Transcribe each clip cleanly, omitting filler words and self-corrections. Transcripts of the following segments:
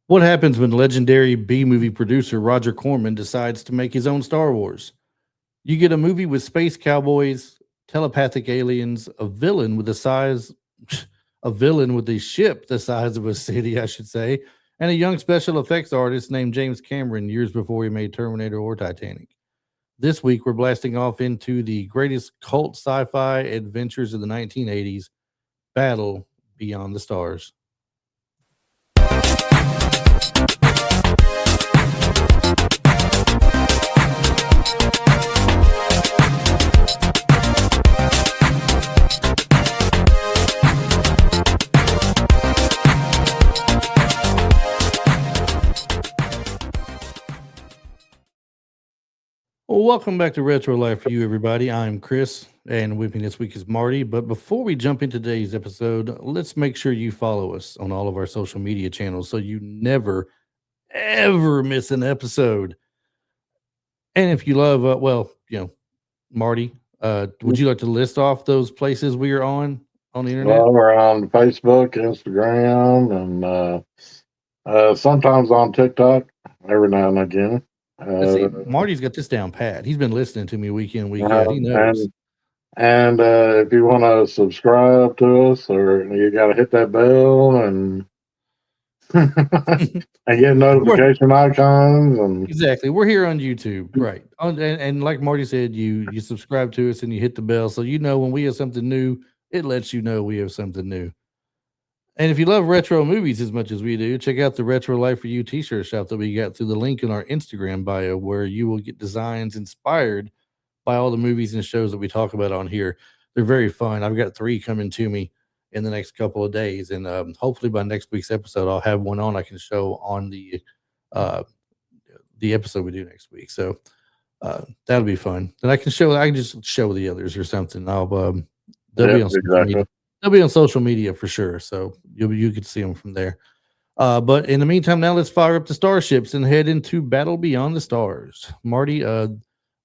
What happens when legendary B movie producer Roger Corman decides to make his own Star Wars? You get a movie with space cowboys, telepathic aliens, a villain with a ship the size of a city, I should say, and a young special effects artist named James Cameron years before he made Terminator or Titanic. This week, we're blasting off into the greatest cult sci fi adventures of the 1980s, Battle Beyond the Stars. Well, welcome back to Retro Life for you, everybody. I'm Chris, and with me this week is Marty. But before we jump into today's episode, let's make sure you follow us on all of our social media channels so you never, ever miss an episode. And if you love, Marty, would you like to list off those places we are on the internet? Well, we're on Facebook, Instagram, and sometimes on TikTok every now and again. Let's see. Uh, Marty's got this down pat. He's been listening to me week in, week out. uh, He knows. and and if you want to subscribe to us, or you got to hit that bell and and get We're- notification icons. And Exactly. We're here on YouTube, right? And like Marty said, you subscribe to us and you hit the bell, so you know when we have something new. It lets you know we have something new. And if you love retro movies as much as we do, check out the Retro Life for You T-shirt shop that we got through the link in our Instagram bio, where you will get designs inspired by all the movies and shows that we talk about on here. They're very fun. I've got 3 coming to me in the next couple of days, and hopefully by next week's episode, I'll have one on I can show on uh, the episode we do next week. So that'll be fun. Then I can just show the others or something. They'll yeah, be on social exactly. media. They'll be on social media for sure. So you could see them from there. But in the meantime, now let's fire up the starships and head into Battle Beyond the Stars. Marty,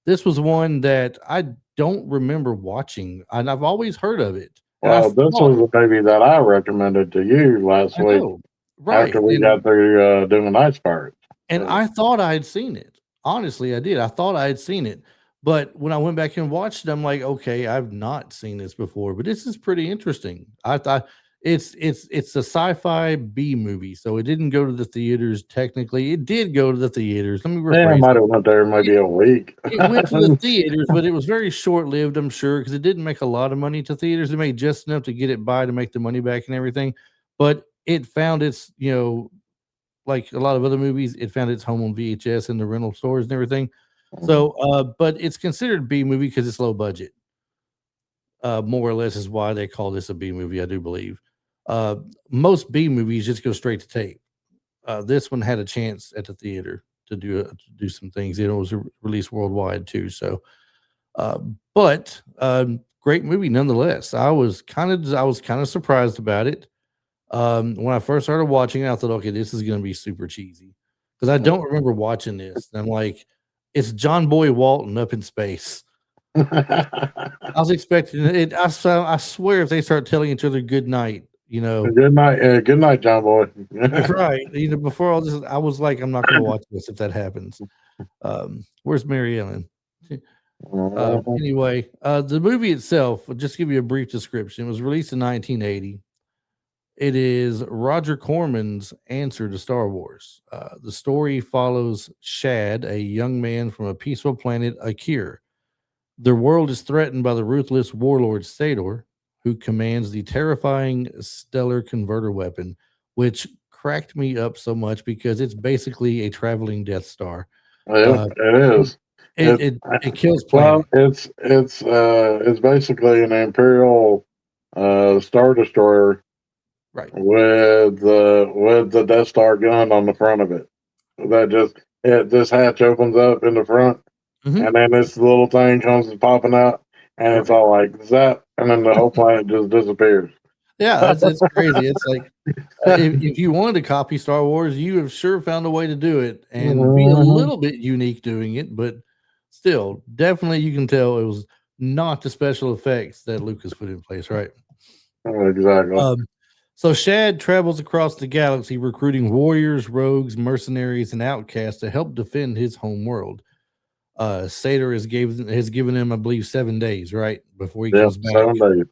this was one that I don't remember watching, and I've always heard of it. And Well, this was the movie that I recommended to you last I week know, right? after we got through doing Ice Pirates. And So, I thought I had seen it. Honestly, I did. I thought I had seen it. But when I went back and watched it, I'm like, okay, I've not seen this before, but this is pretty interesting. I thought it's a sci-fi B movie, so it didn't go to the theaters technically. It did go to the theaters. Let me yeah, I rephrase might that. have went there maybe a week. It went to the theaters, but it was very short-lived, I'm sure, because it didn't make a lot of money to theaters. It made just enough to get it by to make the money back and everything. But it found its, like a lot of other movies, it found its home on VHS in the rental stores and everything. So, but it's considered B movie because it's low budget. More or less is why they call this a B movie, I do believe. Uh, Most B movies just go straight to tape. This one had a chance at the theater to do some things. It was released worldwide too. So, uh, but great movie nonetheless. I was kind of surprised about it. When I first started watching it, I thought, okay, this is going to be super cheesy because I don't remember watching this. And I'm like, it's John Boy Walton up in space. I was expecting it. I swear, if they start telling each other good night, Good night, John Boy. right? Before all this, I was like, I'm not going to watch this if that happens. Where's Mary Ellen? Anyway, the movie itself, will just give you a brief description. It was released in 1980. It is Roger Corman's answer to Star Wars. The story follows Shad, a young man from a peaceful planet, Akir. Their world is threatened by the ruthless warlord Sador, who commands the terrifying stellar converter weapon, which cracked me up so much because it's basically a traveling Death Star. It, Uh, it is. it, It, it it kills well, planets. it's basically an Imperial Star Destroyer Right. with the Death Star gun on the front of it. This hatch opens up in the front, Hmm. and then this little thing comes popping out, and it's Right. all like zap, and then the whole planet just disappears. Yeah, it's crazy. It's like if you wanted to copy Star Wars, you have sure found a way to do it and be a Mhm. little bit unique doing it, but still, definitely you can tell it was not the special effects that Lucas put in place, right? Exactly. Um, So Shad travels across the galaxy recruiting warriors, rogues, mercenaries, and outcasts to help defend his home world. Sador has given him, I believe, 7 days, right, before he Yep, comes back. 7 days.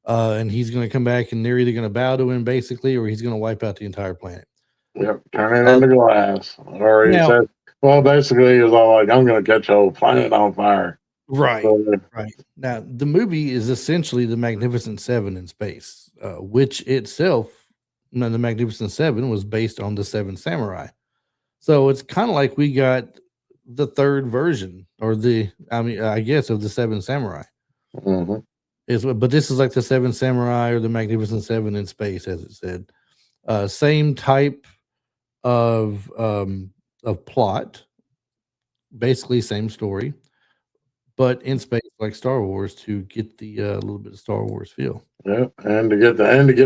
And he's going to come back, and they're either going to bow to him, basically, or he's going to wipe out the entire planet. Yep, turn it Uh, into glass. Or he now, said, well, basically, he was all like, I'm going to catch the whole planet on fire. right, So, right. Now, the movie is essentially the Magnificent Seven in space, which itself, no, the Magnificent Seven was based on the Seven Samurai. So it's kind of like we got the third version, or I guess, of the Seven Samurai. mhm. But this is like the Seven Samurai or the Magnificent Seven in space, as it said. Same type of plot, basically same story, but in space, like Star Wars, to get the little bit of Star Wars feel. Yep, and to get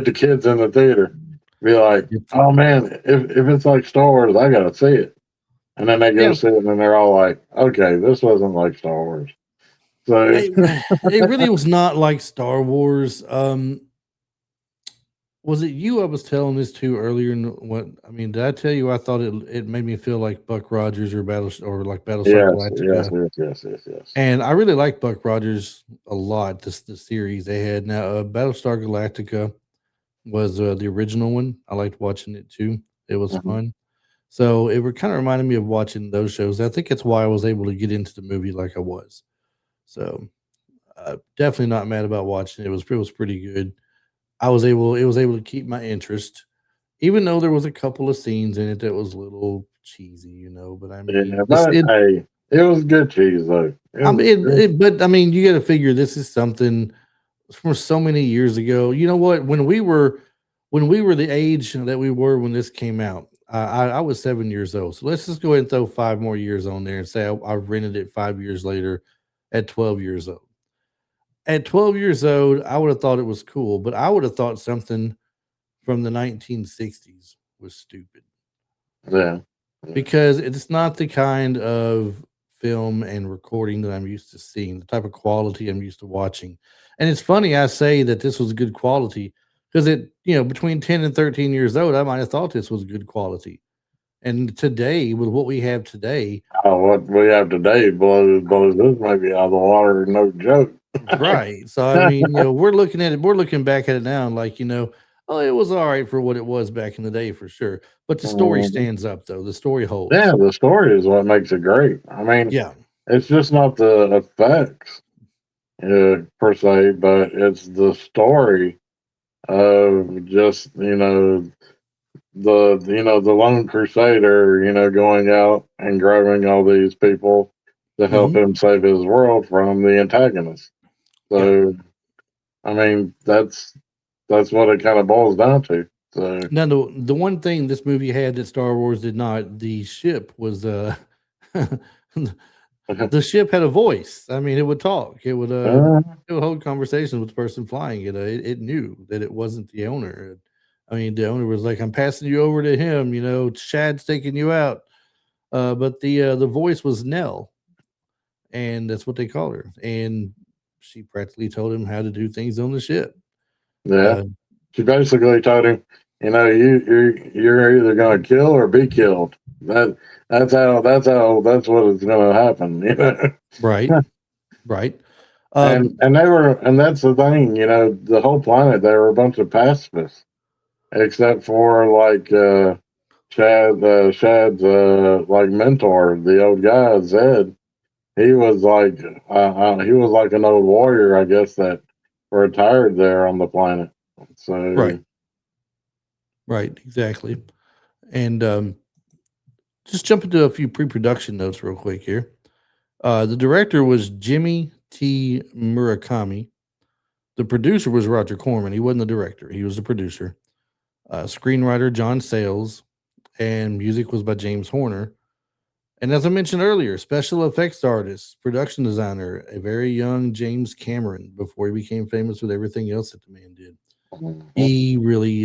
the kids in the theater, be like, It's- oh man, if it's like Star Wars, I gotta see it. And then they go yeah, see it, and they're all like, okay, this wasn't like Star Wars. So, it, it really was not like Star Wars. Was it you I was telling this to earlier? What I mean, did I tell you I thought it made me feel like Buck Rogers or like Battlestar yes, yes, Galactica? yes, yes, yes, yes. And I really like Buck Rogers a lot. The series they had now, Battlestar Galactica was the original one. I liked watching it too. It was Mhm. fun. So it kind of reminded me of watching those shows. I think that's why I was able to get into the movie like I was. So definitely not mad about watching it. It was pretty good. It was able to keep my interest, even though there was a couple of scenes in it that was a little cheesy, But I Yeah, mean, but hey, it was good cheese though. but I mean, you got to figure this is something from so many years ago. You know what? When we were the age that we were when this came out, I was 7 years old. So let's just go ahead and throw 5 more years on there and say I rented it 5 years later at 12 years old. At 12 years old, I would have thought it was cool, but I would have thought something from the 1960s was stupid Yeah, yeah, because it's not the kind of film and recording that I'm used to seeing, the type of quality I'm used to watching. And it's funny I say that this was good quality because between 10 and 13 years old, I might have thought this was good quality. And today, with what we have today, oh, what we have today blows this maybe out of the water, no joke. right. So I mean, we're looking back at it now and like, oh, it was all right for what it was back in the day for sure. But the story Mhm. stands up though. The story Yeah, holds. the story is what makes it great. I mean, Yeah. it's just not the effects per se, but it's the story of just the lone crusader going out and grabbing all these people to help Hmm. him save his world from the antagonist. Yeah. So I mean that's what it kind of boils down to. So Now the one thing this movie had that Star Wars did not, the ship was the ship had a voice. I mean, it would talk. uh, It would hold conversations with the person flying it. It knew that it wasn't the owner. I mean, the owner was like, "I'm passing you over to him." Chad's taking you out. But the voice was Nell, and that's what they call her. And she practically told him how to do things on the ship. yeah, Uh, she basically told him, you're either going to kill or be killed. That's what it's going to happen. right, right. And Um, and that's the thing, the whole planet they were a bunch of pacifists, except for like Shad's like mentor, the old guy Zed. He was like an old warrior, I guess, that retired there on the planet. right, So right, exactly. And just jump into a few pre-production notes real quick here. The director was Jimmy T. Murakami. The producer was Roger Corman. He wasn't the director; he was the producer. Screenwriter John Sayles, and music was by James Horner. And as I mentioned earlier, special effects artist, production designer, a very young James Cameron before he became famous with everything else that the man did. mhm. He really,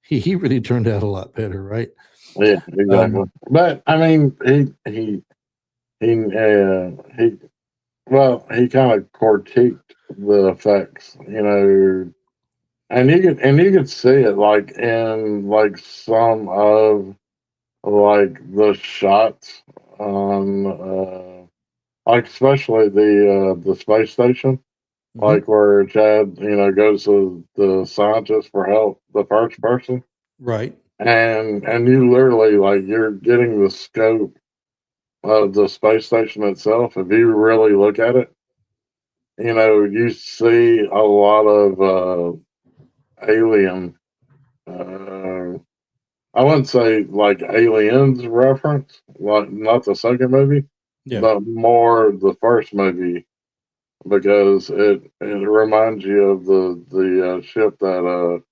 he really turned out a lot better, right? Yeah, exactly. Um, But I mean, he well, he kind of critiqued the effects, and you could see it like in like some of like the shots on like especially the space station, Mhm. like where Chad, goes to the scientist for help, the first person, Right. and you literally like you're getting the scope of the space station itself. If you really look at it, you see a lot of alien. Uh, I wouldn't say like aliens reference, like not the second movie, Yeah. but more the first movie because it reminds you of the ship that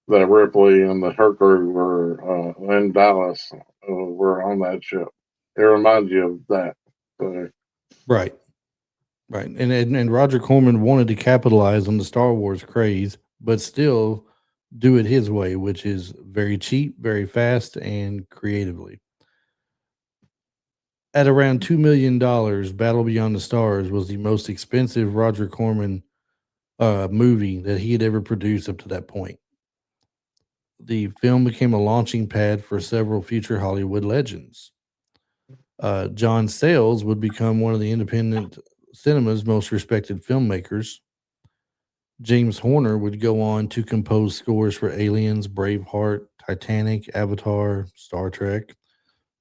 Ripley and her crew were in Dallas were on that ship. It reminds you of that. So, Right. Right. And Roger Corman wanted to capitalize on the Star Wars craze, but still do it his way, which is very cheap, very fast, and creatively. At around $2 million, Battle Beyond the Stars was the most expensive Roger Corman movie that he had ever produced up to that point. The film became a launching pad for several future Hollywood legends. John Sayles would become one of the independent cinema's most respected filmmakers. James Horner would go on to compose scores for Aliens, Braveheart, Titanic, Avatar, Star Trek,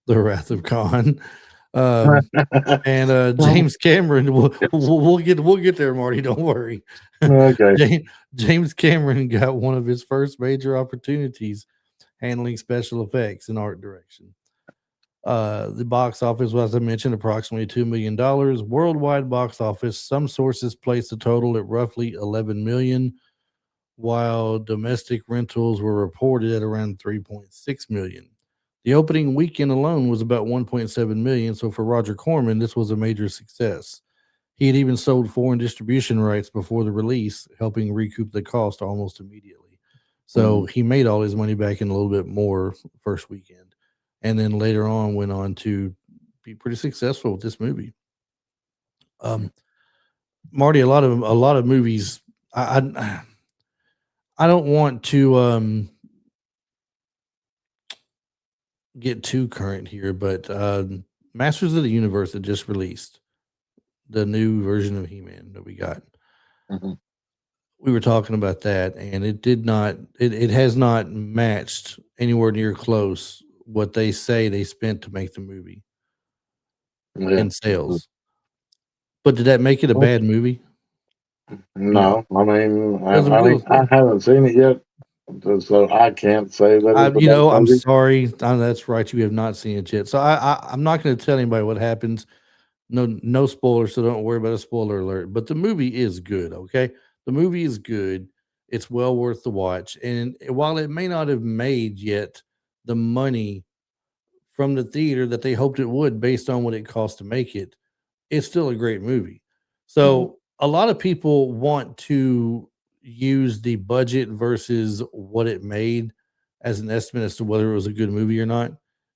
The Wrath of Khan. Um, and James Cameron, we'll get there, Marty. Don't worry. okay. James Cameron got one of his first major opportunities handling special effects and art direction. The box office was, as I mentioned, approximately $2 million. Worldwide box office, some sources place the total at roughly 11 million, while domestic rentals were reported at around 3.6 million. The opening weekend alone was about 1.7 million. So for Roger Corman, this was a major success. He had even sold foreign distribution rights before the release, helping recoup the cost almost immediately. So Mhm. he made all his money back in a little bit more first weekend, and then later on went on to be pretty successful with this movie. Um, Marty, a lot of movies. I don't want to get too current here, but Masters of the Universe had just released the new version of He-Man that we got. Mhm. We were talking about that, and it has not matched anywhere near close what they say they spent to make the movie Yeah. in sales. But did that make it a bad movie? No. No, It was a good I haven't seen it yet, so I can't say that it's a bad I'm movie. sorry. That's right. You have not seen it yet. So I'm not going to tell anybody what happens. No spoilers, so don't worry about a spoiler alert. But the movie is good, okay? The movie is good. It's well worth the watch. And while it may not have made yet the money from the theater that they hoped it would based on what it cost to make it, it's still a great movie. Mhm. So a lot of people want to use the budget versus what it made as an estimate as to whether it was a good movie or not.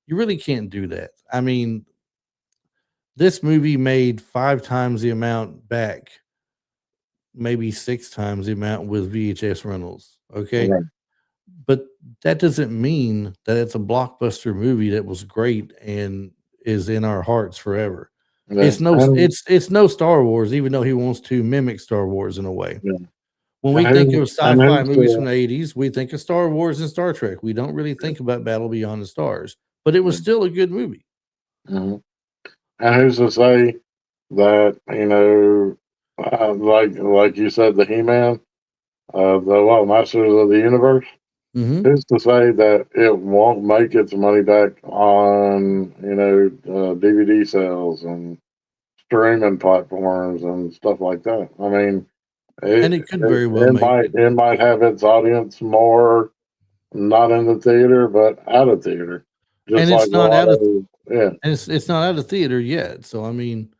You really can't do that. I mean, this movie made 5 times the amount back, maybe 6 times the amount with VHS rentals, okay? Right. But that doesn't mean that it's a blockbuster movie that was great and is in our hearts forever. Yeah. It's no Star Wars, even though he wants to mimic Star Wars in a way. Yeah. When we And think of and sci-fi who's movies from the '80s, we think of Star Wars and Star Trek. We don't really think about Battle Beyond the Stars, but it was still a good movie. mhm. And who's to say that like you said, the He-Man, the Masters of the Universe. Mhm. Who's to say that it won't make its money back on DVD sales and streaming platforms and stuff like that? I mean, And it could very well make it. it might have its audience more not in the theater but out of theater, And just like it's a not lot out of of yeah and it's not out of theater yet. So I mean,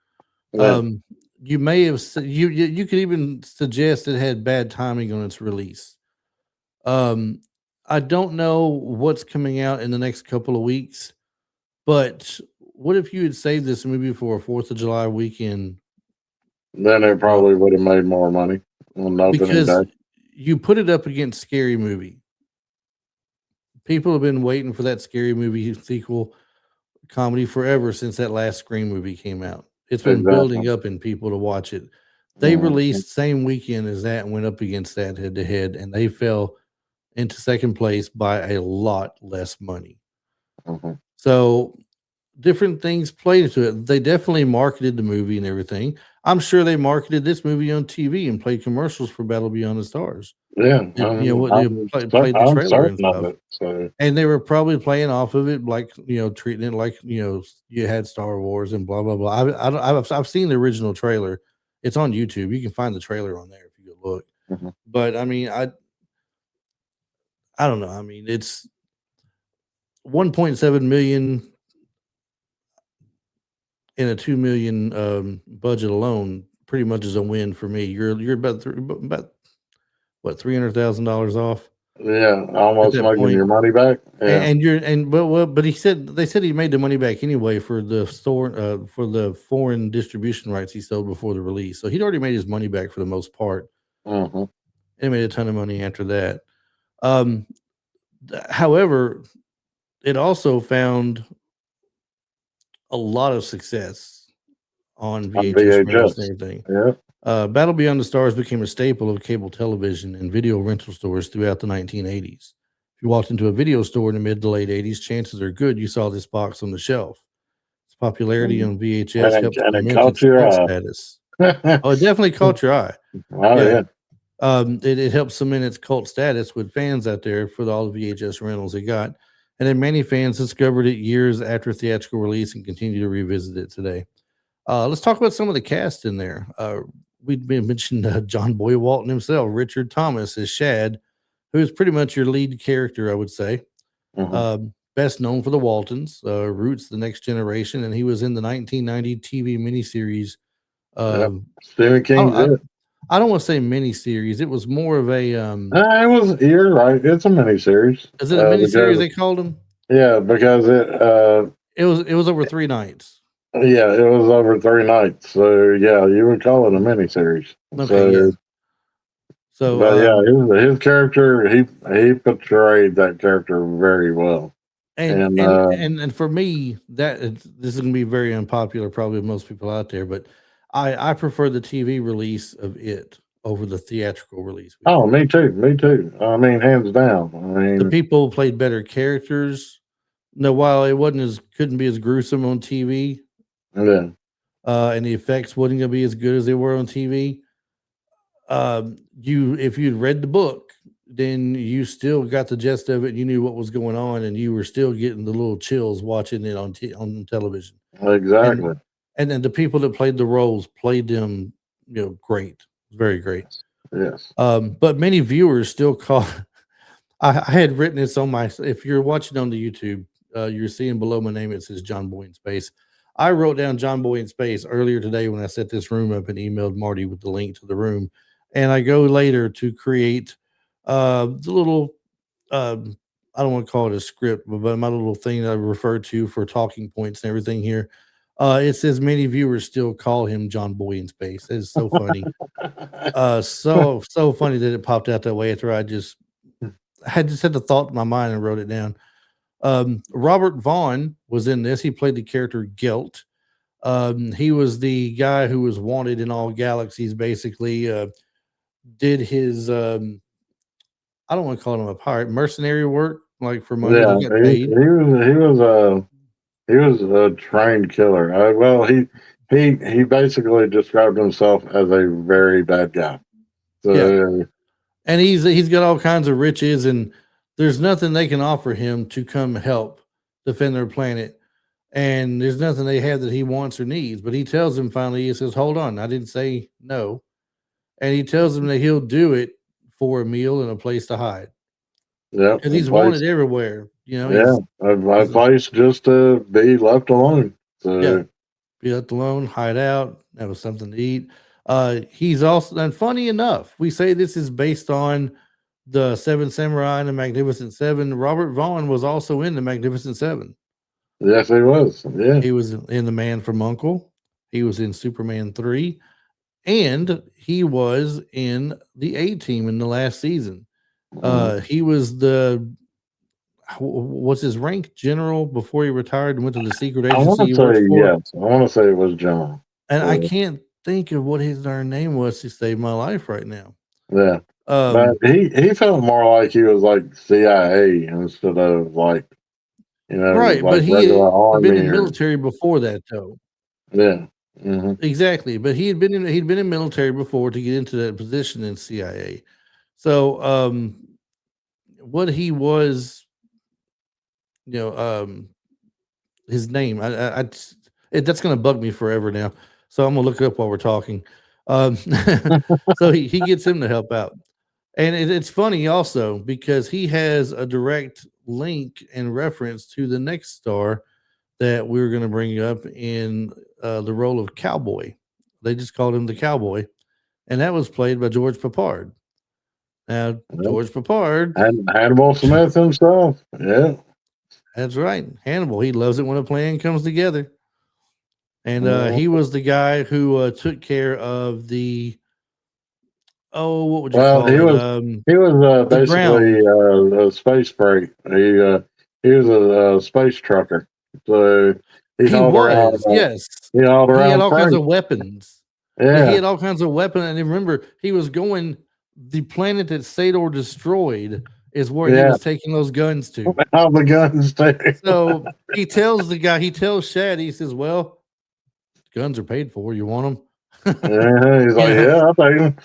yeah. um, you may have you could even suggest it had bad timing on its release. Um, I don't know what's coming out in the next couple of weeks, but what if you had saved this movie for a 4th of July weekend? Then it Uh, probably would have made more money on opening because day. you put it up against Scary Movie. People have been waiting for that Scary Movie sequel comedy forever since that last Scream movie came out. It's been Exactly. building up in people to watch it. They Mhm. released same weekend as that and went up against that head to head, and they fell into second place by a lot less money. Mhm. So different things played into it. They definitely marketed the movie and everything. I'm sure they marketed this movie on TV and played commercials for Battle Beyond the Stars. Yeah, You know what they played the I'm trailer and certain of stuff. it. So, And they were probably playing off of it, like, treating it like, you had Star Wars and blah, blah, blah. I've seen the original trailer. It's on YouTube. You can find the trailer on there if you go look. mhm. But I mean, I don't know. I mean, it's 1.7 million in a 2 million budget alone pretty much is a win for me. You're about what, $300,000 off Yeah, at almost that making point. your money back. Yeah. And you're and but they said he made the money back anyway for the store for the foreign distribution rights he sold before the release. So he'd already made his money back for the most part. Mhm. And he made a ton of money after that. Um, however, it also found a lot of success on On VHS rentals and VHS. everything. Yeah. Battle Beyond the Stars became a staple of cable television and video rental stores throughout the 1980s. If you walked into a video store in the mid to late 80s, chances are good you saw this box on the shelf. Its popularity Mhm. on VHS helped And it cement caught its your cult eye. status. Oh, it definitely caught your eye. Oh Yeah. yeah. It helped cement its cult status with fans out there for all the VHS rentals it got. And then many fans discovered it years after theatrical release and continue to revisit it today. Let's talk about some of the cast in there. We mentioned John Boy Walton himself, Richard Thomas as Shad, who's pretty much your lead character, I would say. Mhm. Best known for the Waltons, Roots, The Next Generation, and he was in the 1990 TV miniseries. Yeah. Uh, Stephen I, King's don't- it. I don't want to say miniseries. It was more of a. It was. You're right. It's a miniseries. Is it a miniseries Because they called him? yeah, because it. It was over 3 nights. Yeah, it was over 3 nights. So yeah, you would call it a miniseries. Okay, yeah. So, So but yeah, his character he portrayed that character very well. and And and and and for me, this is gonna be very unpopular, probably with most people out there, but I prefer the TV release of it over the theatrical release we oh, got. me too, me too. I mean, hands down. I The mean, people played better characters. No, while it wasn't as couldn't be as gruesome on TV, yeah, and the effects wasn't gonna be as good as they were on TV. You if you'd read the book, then you still got the gist of it. You knew what was going on, and you were still getting the little chills watching it on television. And exactly. and then the people that played the roles played them, great, very great. Yes. But many viewers still call. I had written this on my. If you're watching on the YouTube, you're seeing below my name. It says John Boy in Space. I wrote down John Boy in Space earlier today when I set this room up and emailed Marty with the link to the room. And I go later to create the little. I don't want to call it a script, but my little thing that I refer to for talking points and everything here. It says many viewers still call him John Boy in Space. It's so funny. So funny that it popped out that way after I had just had the thought in my mind and wrote it down. Robert Vaughn was in this. He played the character Gelt. He was the guy who was wanted in all galaxies. Basically, did his I don't want to call him a pirate mercenary work like for money. Yeah, He got paid. he was a trained killer. Well, he basically described himself as a very bad guy. Yeah, So and he's got all kinds of riches, and there's nothing they can offer him to come help defend their planet. And there's nothing they have that he wants or needs. But he tells them finally, he says, "Hold on, I didn't say no." And he tells them that he'll do it for a meal and a place to hide yeah, because a he's place. wanted everywhere. Yeah, a He's a, place just to be left alone. yeah, So be left alone, hide out, have something to eat. He's also, and funny enough, we say this is based on the Seven Samurai and the Magnificent Seven. Robert Vaughn was also in the Magnificent Seven. yes, he was. Yeah, He was in The Man from Uncle. He was in Superman 3. and he was in the A team in the last season. He was the what's his rank? General before he retired and went to the secret I want agency to he worked say for. yes. I want to say it was General. And I Uh, can't think of what his darn name was to save my life right now. yeah, but Um, he felt more like he was like CIA instead of like right, like but he regular had been army in or military before that, though. yeah. Hmm. Exactly, but he'd been in military before to get into that position in CIA. So, what he was, you know, his name, that's gonna bug me forever now. So I'm gonna look it up while we're talking. Um, so he gets him to help out, and it's funny also because he has a direct link and reference to the next star that we were going to bring up in the role of cowboy. They just called him the cowboy, and that was played by George Papard. Now, Yep. George Papard, And Hannibal Smith himself. Yeah. that's right, Hannibal. He loves it when a plan comes together, and he Mhm. was the guy who took care of the what would you Well, call it? he was The basically ground. a space freight. He was a space trucker. So he He hauled around was, yes. he hauled He had around all kinds freight. of weapons. Yeah, he Yeah. had all kinds of weapons, and remember, he was going. The planet that Sador destroyed is where he Yeah. was taking those guns to. All the guns too. So he tells the guy, he tells Shad, he says, "Well, guns are paid for. You want them?" Yeah, he's you like, know, yeah, I'll take him.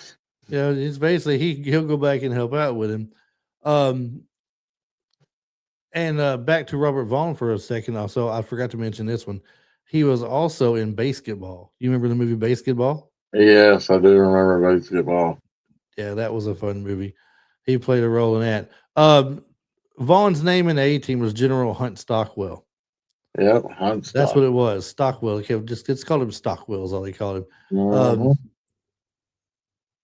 it's basically he'll go back and help out with him. Um, and back to Robert Vaughn for a second. Also, I forgot to mention this one. He was also in Basketball. You remember the movie Basketball? Yes, I do remember basketball. Yeah, that was a fun movie. He played a role in that. Vaughn's name in the A team was General Hunt Stockwell. Yep, hunt That's stock. what it was. Stockwell. Okay, just it's called him Stockwell is all they called him. Um, Hmm.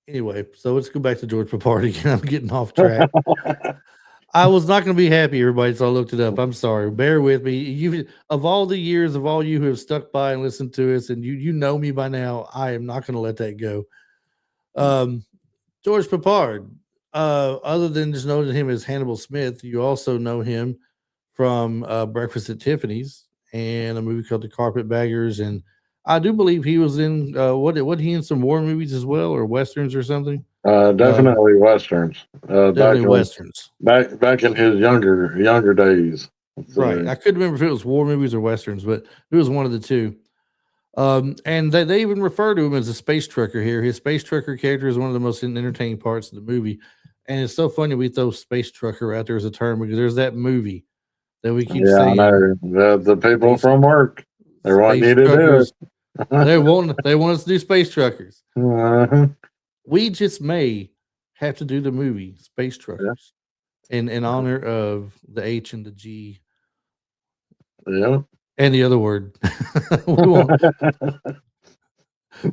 anyway, so let's go back to George Papard again. I'm getting off track. I was not going to be happy, everybody, so I looked it up. I'm sorry. Bear with me. You of all the years of all you who have stuck by and listened to us, and you know me by now, I am not going to let that go. Um, George Papard. Other than just knowing him as Hannibal Smith, you also know him from Breakfast at Tiffany's and a movie called The Carpetbaggers, and I do believe he was in what he in some war movies as well or westerns or something. Um, Definitely westerns. definitely westerns. Back in his younger days. Right. So I couldn't remember if it was war movies or westerns, but it was one of the two. And they even refer to him as a space trucker here. His space trucker character is one of the most entertaining parts of the movie. And it's so funny we throw space trucker out there as a term because there's that movie that we keep yeah, I saying know the people space from work they want space you to do truckers. it. They want us to do space truckers. Uh-huh. We just may have to do the movie Space Yeah, Truckers in honor of the H and the G yeah. and the other word. we won't.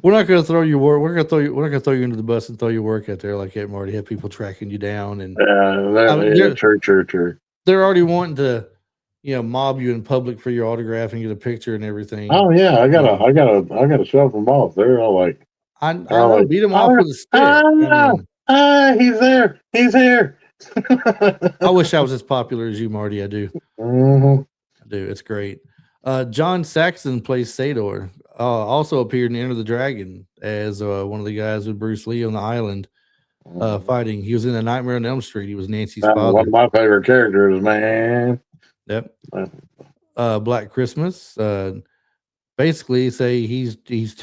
We're not going to throw your work. We're not going to throw you into the bus and throw your work out there like that, Marty. Have people tracking you down, and I mean, Yeah, true. they're already wanting to, mob you in public for your autograph and get a picture and everything. Oh yeah, Um, I got to shove them off. They're I all know, like, beat them off ah, with a stick. I mean, he's here. I wish I was as popular as you, Marty. I do. Hmm. I do. It's great. John Saxon plays Sador. Also appeared in Enter the Dragon as one of the guys with Bruce Lee on the island fighting. He was in A Nightmare on Elm Street. He was Nancy's One father. of my favorite characters, man. Yep. Uh, Black Christmas. Basically, say he's he's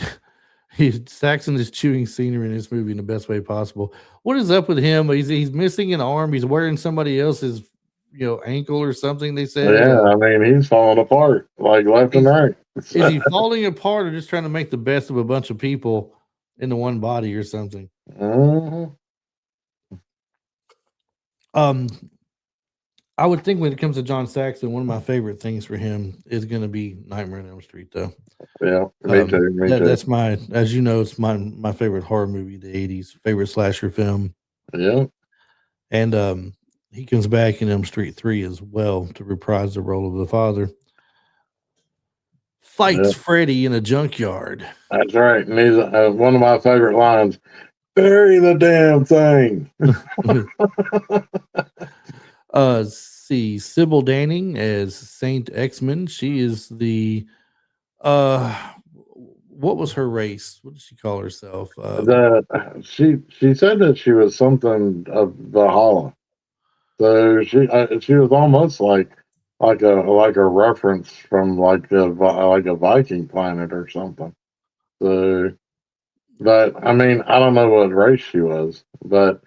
Saxon is chewing scenery in this movie in the best way possible. What is up with him? He's missing an arm. He's wearing somebody else's ankle or something. They said. Yeah, I mean he's falling apart like left and He's right. Is he falling apart or just trying to make the best of a bunch of people into one body or something? Mhm. Um, I would think when it comes to John Saxon, one of my favorite things for him is going to be Nightmare on Elm Street, though. Yeah, me too. Me too. That's my, as you know, it's my favorite horror movie, of the '80s, favorite slasher film, Yeah. and he comes back in Elm Street 3 as well to reprise the role of the father. fights Yeah, Freddy in a junkyard. that's right. And he's one of my favorite lines. Bury the damn thing. See Sybil Danning as Saint Xman. She is the uh, what was her race? What did she call herself? The she said that she was something of Valhalla. So she was almost like a reference from like a Viking planet or something. So, but I mean, I don't know what race she was, but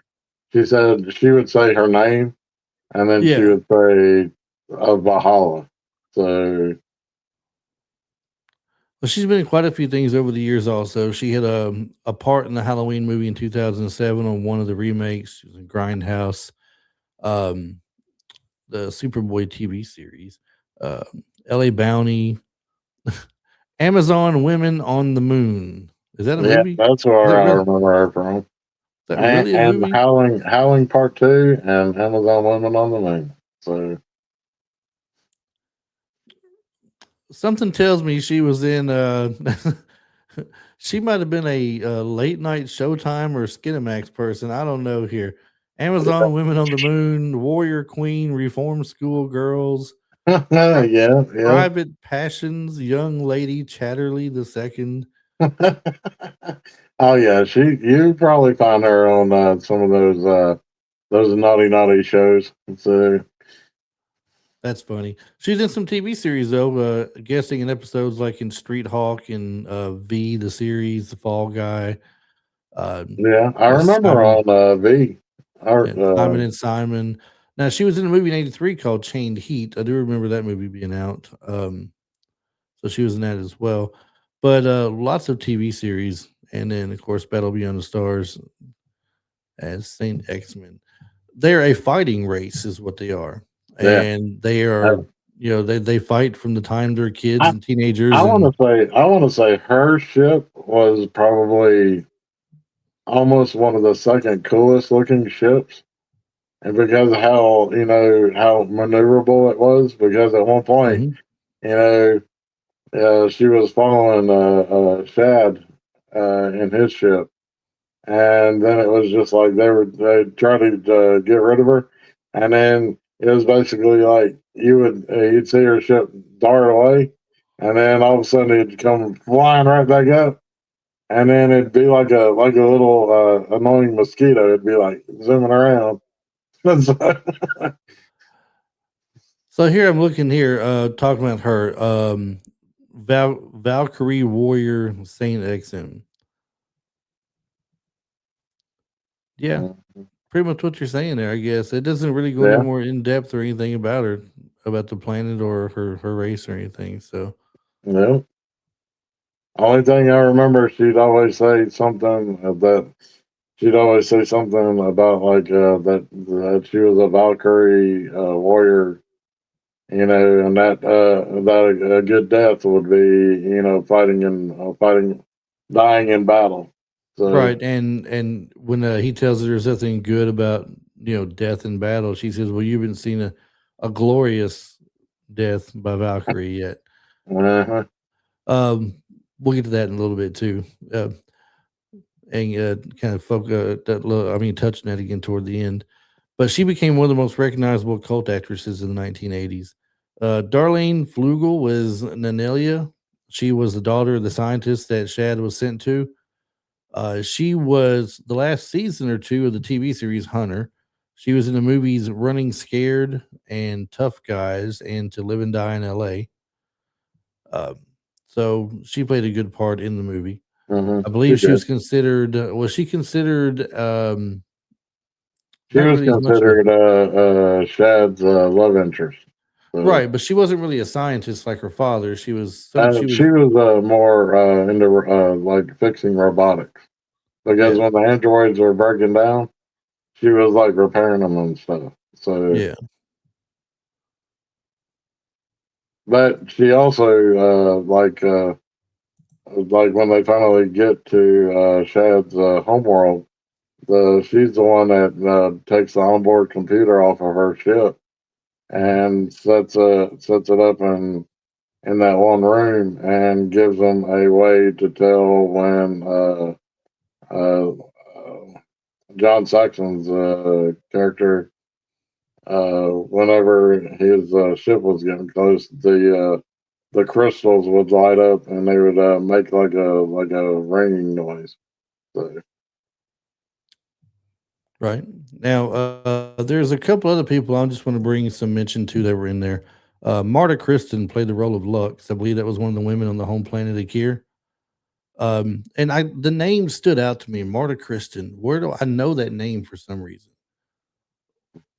she said she would say her name and then she Yeah. would say Valhalla. So Well, she's been in quite a few things over the years. Also, she had a part in the Halloween movie in 2007 on one of the remakes. She was in Grindhouse, um, the Superboy TV series, uh, L.A. Bounty, Amazon Women on the Moon. Is that a yeah, movie? that's Is that where I really? Is remember her from. that And, really a and movie? Howling Part Two and Amazon Women on the Moon. So Something tells me she was in. She might have been a late night Showtime or Skinamax person. I don't know here. Amazon Women on the Moon, Warrior Queen, Reform School Girls, yeah, yeah. Private Passions, Young Lady Chatterley the Second. Oh yeah, you probably find her on some of those naughty shows. So That's funny. She's in some TV series though, guessing in episodes like in Street Hawk and V the series, The Fall Guy, uh, yeah, I remember Simon. on V. Our, Yeah, Simon and Simon. Now she was in a movie in '83 called Chained Heat. I do remember that movie being out. So she was in that as well. But lots of TV series, and then of course Battle Beyond the Stars as Saint X Men. They're a fighting race, is what they are, yeah, and they I, are they fight from the time they're kids I and teenagers, and I want to say her ship was probably almost one of the second coolest looking ships, and because of how how maneuverable it was, because at one point mhm, you know she was following Shad in his ship, and then it was just like they tried to get rid of her, and then it was basically like you'd see her ship dart away, and then all of a sudden it'd come flying right back up, and then it'd be like a little annoying mosquito. It'd be like zooming around. So, so here I'm looking here, talking about her, Valkyrie Warrior Saint XM. Yeah, pretty much what you're saying there. I guess it doesn't really go any yeah, more in depth or anything about her, about the planet or her race or anything. So yeah. Only thing I remember, she'd always say something about like that she was a Valkyrie warrior, and that a good death would be dying in battle. So right, and when he tells her there's nothing good about death in battle, she says, "Well, you haven't seen a glorious death by Valkyrie yet." uh Um, we'll get to that in a little bit too, and kind of I mean, touching that again toward the end. But she became one of the most recognizable cult actresses in the 1980s. Darlene Flugel was Nanelia. She was the daughter of the scientist that Shad was sent to. She was the last season or two of the TV series Hunter. She was in the movies Running Scared and Tough Guys and To Live and Die in LA. Um, so she played a good part in the movie. I she believe she was did. considered, was she considered She not was really as much of a, considered Shad's love interest. So right, but she wasn't really a scientist like her father. She she was, was more into like fixing robotics because yeah, when the androids were breaking down, she was like repairing them and stuff. So, yeah, but she also like when they finally get to Shad's homeworld, she's the one that takes the onboard computer off of her ship and sets it up in that one room and gives them a way to tell when uh, John Saxon's character, whenever his ship was getting close, the crystals would light up and they would make like a ringing noise. So, Right. Now, there's a couple other people I just want to bring some mention to that were in there. Marta Kristen played the role of Lux. I believe that was one of the women on the home planet Akir. And the name stood out to me, Marta Kristen. Where do I know that name for some reason?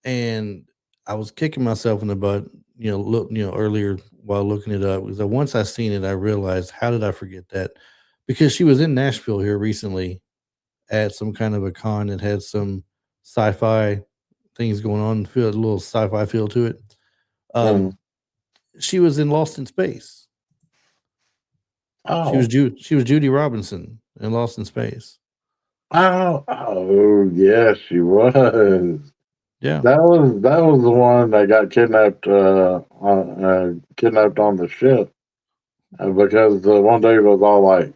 And I was kicking myself in the butt, earlier while looking it up, because once I seen it, I realized how did I forget that? Because she was in Nashville here recently at some kind of a con that had some sci-fi things going on, feel a little sci-fi feel to it. mm. Um, she was in Lost in Space. Oh, She was Judy Robinson in Lost in Space. oh, yes, she was. Yeah. That was the one that got kidnapped on the ship, because the one dude was all like,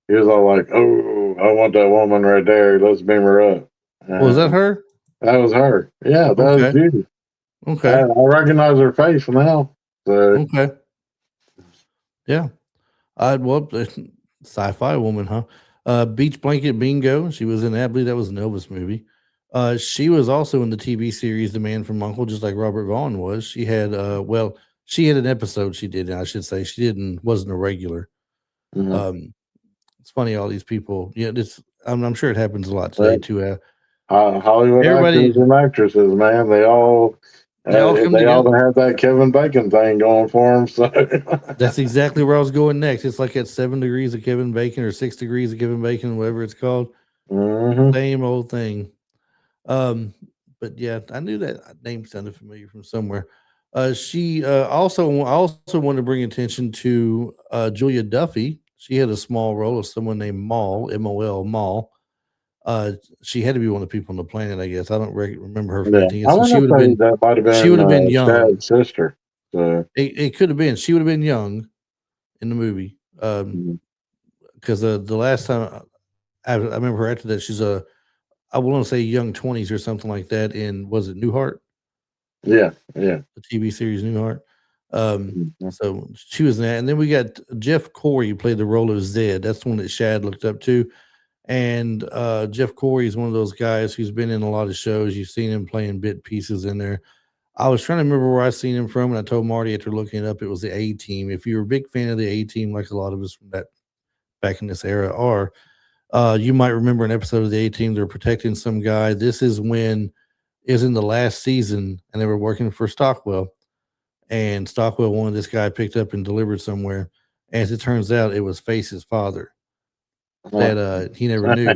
he was all like, "Oh, I want that woman right there. Let's beam her up." Was that And her? that was her. Yeah, that was Okay. Judy. I, Okay. I recognize her face now. So, Okay. Yeah. Well, sci-fi woman, huh? Beach Blanket Bingo. She was in that. I believe that was an Elvis movie. She was also in the TV series The Man from Uncle, just like Robert Vaughn was. She had an episode she did. I should say she didn't wasn't a regular. mhm. Um, it's funny all these people. Yeah, this. I'm sure it happens a lot today Well, too. Hollywood actors Everybody, and actresses, man, they all come they all together. have that Kevin Bacon thing going for them. So, That's exactly where I was going next. It's like at 7 degrees of Kevin Bacon or 6 degrees of Kevin Bacon, whatever it's called. hmm Same old thing. Um, but yeah, I knew that name sounded familiar from somewhere. She I also want to bring attention to Julia Duffy. She had a small role of someone named Maul, MOL Maul. Uh, she had to be one of the people on the planet, I guess. I don't remember her from yeah, anything I else. And want to say that might have she been would have been young. Shad's sister. So, It could have been she would have been young in the movie. mhm. Because the last time I remember her after that, I want to say young 20s or something like that. In was it Newhart? Yeah, yeah. The TV series Newhart. Mhm. So she was in that, and then we got Jeff Corey who played the role of Zed. That's the one that Shad looked up to, and Jeff Corey is one of those guys who's been in a lot of shows. You've seen him playing bit pieces in there. I was trying to remember where I seen him from, and I told Marty after looking it up, it was the A Team. If you're a big fan of the A Team, like a lot of us from that back in this era are, you might remember an episode of the A Team. They're protecting some guy. This is when is in the last season, and they were working for Stockwell, and Stockwell wanted this guy picked up and delivered somewhere. As it turns out, it was Face's father that he never knew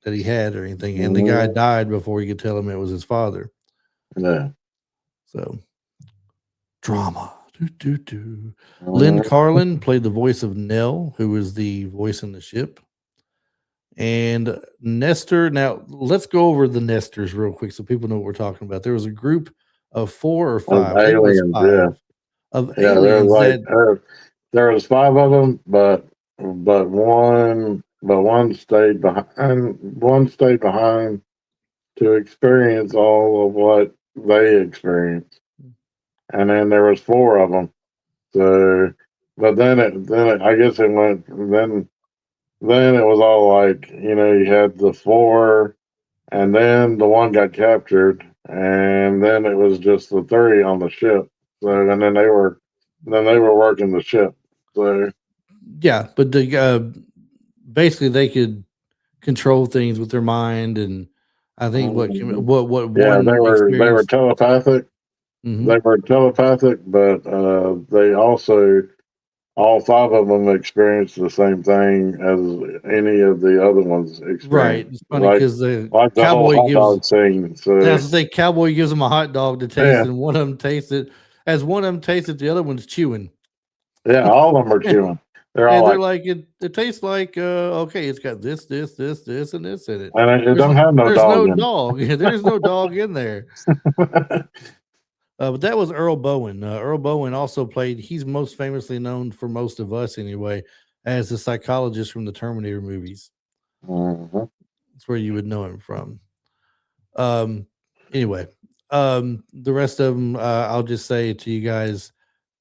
that he had or anything, and the guy Mhm. died before he could tell him it was his father. Yeah. So drama. Do, do, do. Lynn Mhm. Carlin played the voice of Nell, who was the voice in the ship. And Nestor. Now let's go over the Nestors real quick so people know what we're talking about. There was a group of 4 or 5, Of I think it was aliens, yeah. 5, of Yeah, there was aliens like that there was five of them, but one stayed behind. One stayed behind to experience all of what they experienced, and then there was four of them. So, but I guess it went then it was all like, you had the four, and then the one got captured, and then it was just the three on the ship. So, and then they were working the ship. So, yeah, but basically they could control things with their mind, and I think um, what yeah, they one were they were experience. telepathic. Hmm. They were telepathic, but they also all five of them experienced the same thing as any of the other ones Right, experienced, it's funny like because the like the whole cowboy hot gives. dog scene. So, That's the thing. Cowboy gives them a hot dog to taste, yeah, and one of them tastes it. As one of them tastes it, the other one's chewing, yeah, all of them are chewing. They're all and they're like, like, it tastes like okay, it's got this, and this in it. and it don't have no There's dog no in dog. There's no dog in there. it. But that was Earl Bowen. Earl Bowen also played. He's most famously known for most of us anyway as the psychologist from the Terminator movies. Mm-hmm. That's where you would know him from. Um, anyway, the rest of them, I'll just say to you guys,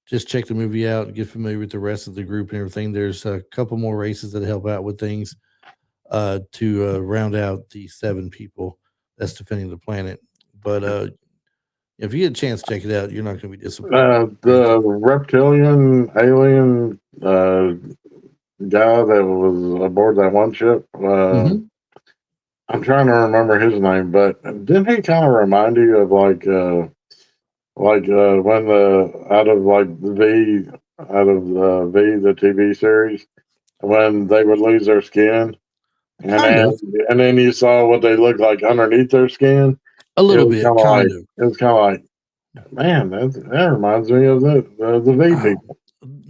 just check the movie out and get familiar with the rest of the group and everything. There's a couple more races that help out with things to round out the 7 people that's defending the planet. But if you get a chance, check it out. You're not going to be disappointed. The reptilian alien guy that was aboard that one ship. Mhm. I'm trying to remember his name, but didn't he kind of remind you of when the out of like V out of the V the TV series when they would lose their skin and Kind then of, you saw what they looked like underneath their skin. a little bit, kind of. It was kind of like man that reminds me of the V people.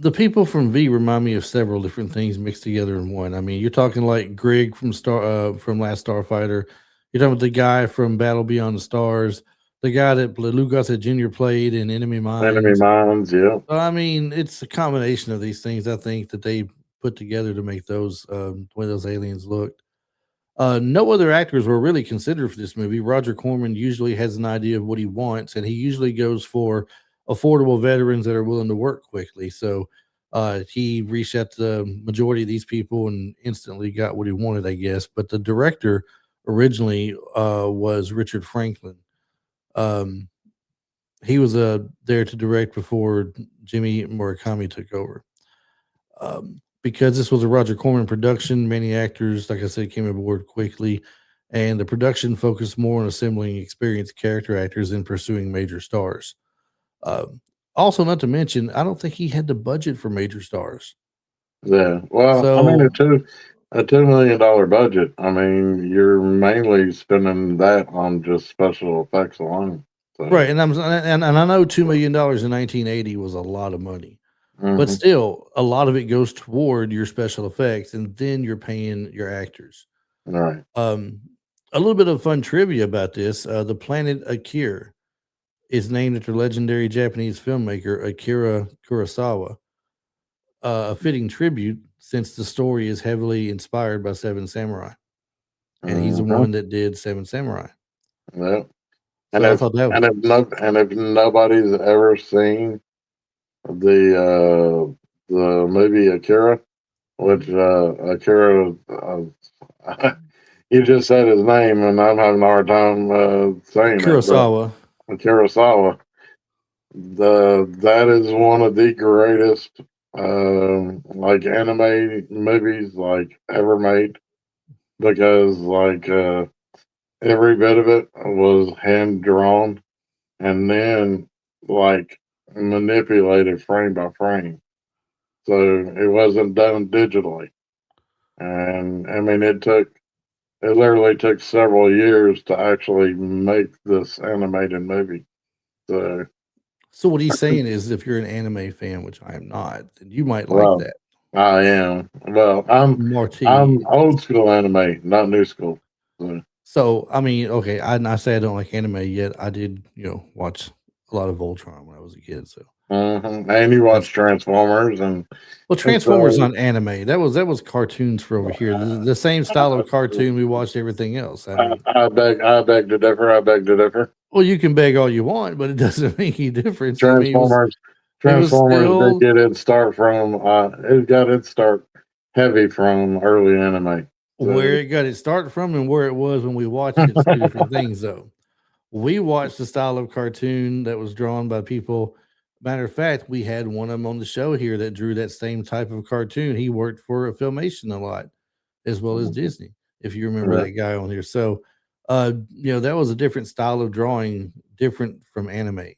The people from V remind me of several different things mixed together in one. I mean, you're talking like Greg from Last Starfighter. You're talking about the guy from Battle Beyond the Stars, the guy that Lou Gossett Jr. played in Enemy Enemy Mines. minds, yeah. So, I mean, it's a combination of these things. I think that they put together to make those the way those aliens looked. No other actors were really considered for this movie. Roger Corman usually has an idea of what he wants, and he usually goes for affordable veterans that are willing to work quickly. So he reached out to the majority of these people and instantly got what he wanted, I guess. But the director originally was Richard Franklin. Um, he was there to direct before Jimmy Murakami took over. Because this was a Roger Corman production, many actors, like I said, came aboard quickly, and the production focused more on assembling experienced character actors than pursuing major stars. Also, not to mention, I don't think he had the budget for major stars. Yeah. Well, I mean, So, a $2 million budget. I mean, you're mainly spending that on just special effects alone. So, right, and I know $2 million in 1980 was a lot of money, but hmm still, a lot of it goes toward your special effects, and then you're paying your actors. right. Um, a little bit of fun trivia about this: the planet Akir is named after legendary Japanese filmmaker Akira Kurosawa, a fitting tribute since the story is heavily inspired by Seven Samurai, and he's the hmm one that did Seven Samurai. Yeah. And So I thought that was if nobody's ever seen the movie Akira, which Akira, you just said his name, and I'm having a hard time saying it, but Kurosawa. Kurosawa. That is one of the greatest like anime movies like ever made because every bit of it was hand drawn and then like manipulated frame by frame. So it wasn't done digitally. And I mean it literally took several years to actually make this animated movie. So So what he's saying is, if you're an anime fan, which I am not, then you might like well that. I am. Well, Marty. I'm old school anime, not new school. So, So I mean, okay, I say I don't like anime yet. I did, watch a lot of Voltron when I was a kid. So and you watch that's Transformers well, and Transformers so on anime. That was cartoons for over here. The same style of cartoon we watched everything else. I mean, I beg to differ. I beg to differ. well, you can beg all you want, but it doesn't make any difference. I mean, Transformers, it was Transformers did still get its start from. It got its start heavy from early anime. where So, it got its start from and where it was when we watched it's two different things though. We watched the style of cartoon that was drawn by people. Matter of fact, we had one of them on the show here that drew that same type of cartoon. He worked for a Filmation a lot, as well as Disney, if you remember yeah. that guy on here. So, that was a different style of drawing, different from anime,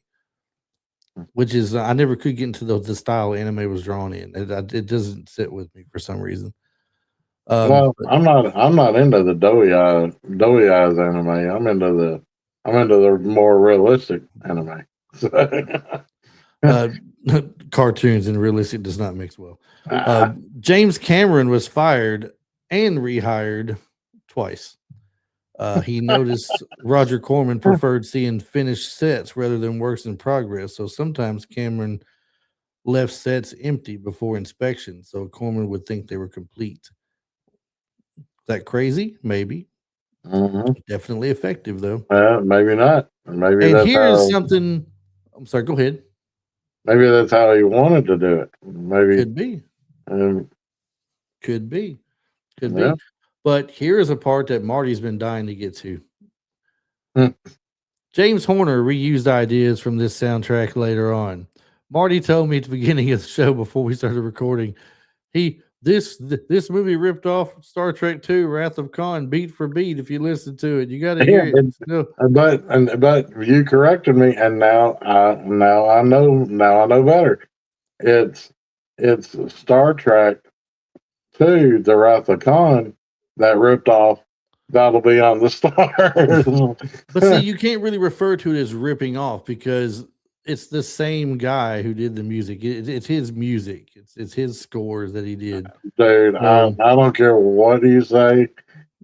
which is I never could get into the style anime was drawn in. It doesn't sit with me for some reason. Well, But I'm not into the doughy eyes anime. I'm into the more realistic anime. So, uh, cartoons and realistic does not mix well. James Cameron was fired and rehired twice. He noticed Roger Corman preferred seeing finished sets rather than works in progress. So sometimes Cameron left sets empty before inspection, so Corman would think they were complete. Is that crazy? Maybe. Hmm. Definitely effective though. Maybe not. Maybe And that's here is how. something. I'm sorry. Go ahead. Maybe that's how he wanted to do it. Maybe. Could be. Um, Could be. Could yeah. be. But here is a part that Marty's been dying to get to. Hmm. James Horner reused ideas from this soundtrack later on. Marty told me at the beginning of the show before we started recording, this movie ripped off Star Trek II, Wrath of Khan, beat for beat. If you listen to it, you got to Yeah, hear it. No, but you corrected me, and now I know better. It's it's Star Trek II, The Wrath of Khan, that ripped off That'll Be on the but see, Stars. you can't really refer to it as ripping off because it's the same guy who did the music. It's his music. It's his scores that he did. Dude, So I don't care what you say.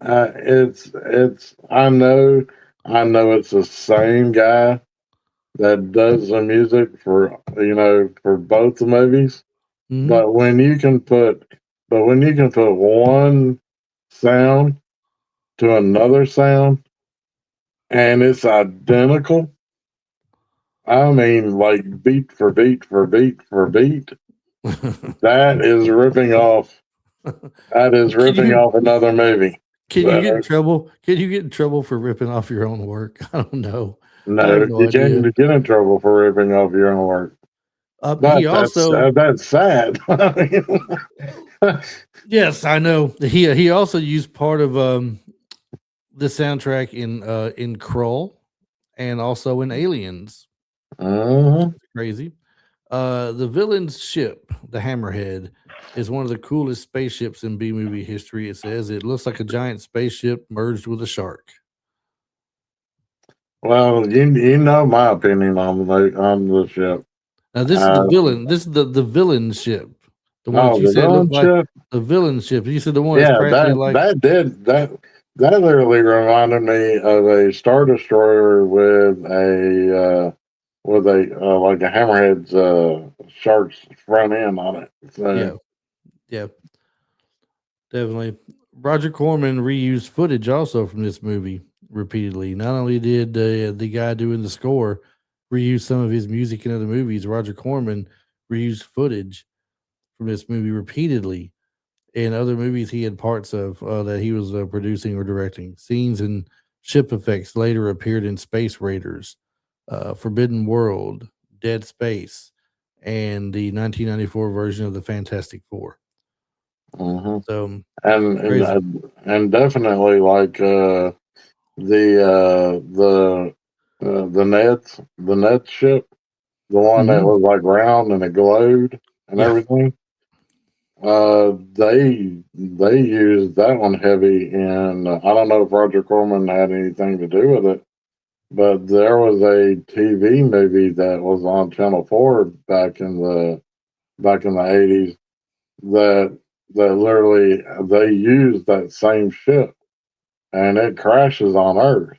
It's I know it's the same guy that does the music for for both the movies. mhm. But when you can put one sound to another sound and it's identical, I mean like beat for beat for beat for beat, that is ripping off can you another movie. can you get in So, trouble? Can you get in trouble for ripping off your own work? I don't know. I have no, no you idea. can't get in trouble for ripping off your own work. He But also that's sad. I mean, yes, I know. He also used part of the soundtrack in Krull and also in Aliens. uh-huh. Crazy. The villain's ship, the Hammerhead, is one of the coolest spaceships in B movie history. It says it looks like a giant spaceship merged with a shark. Well, you know my opinion on the ship. Now this is the Uh, villain. This is the villain ship, the one that oh, you the said looked villain like ship. the villain ship. You said the one that's Yeah, practically like that literally reminded me of a star destroyer with a like a hammerhead's shark's front end on it. So, yeah, yeah, definitely. Roger Corman reused footage also from this movie repeatedly. Not only did the guy doing the score reuse some of his music in other movies, Roger Corman reused footage from this movie repeatedly in other movies he had parts of that he was producing or directing. Scenes and ship effects later appeared in Space Raiders, Forbidden World, Dead Space, and the 1994 version of the Fantastic Four. mhm. So and and crazy. uh, and definitely like the the net ship, the one that Hmm. was like round and it glowed and Yeah. everything. They used that one heavy, and I don't know if Roger Corman had anything to do with it, but there was a TV movie that was on Channel Four back in the 80s that literally they used that same ship, and it crashes on Earth.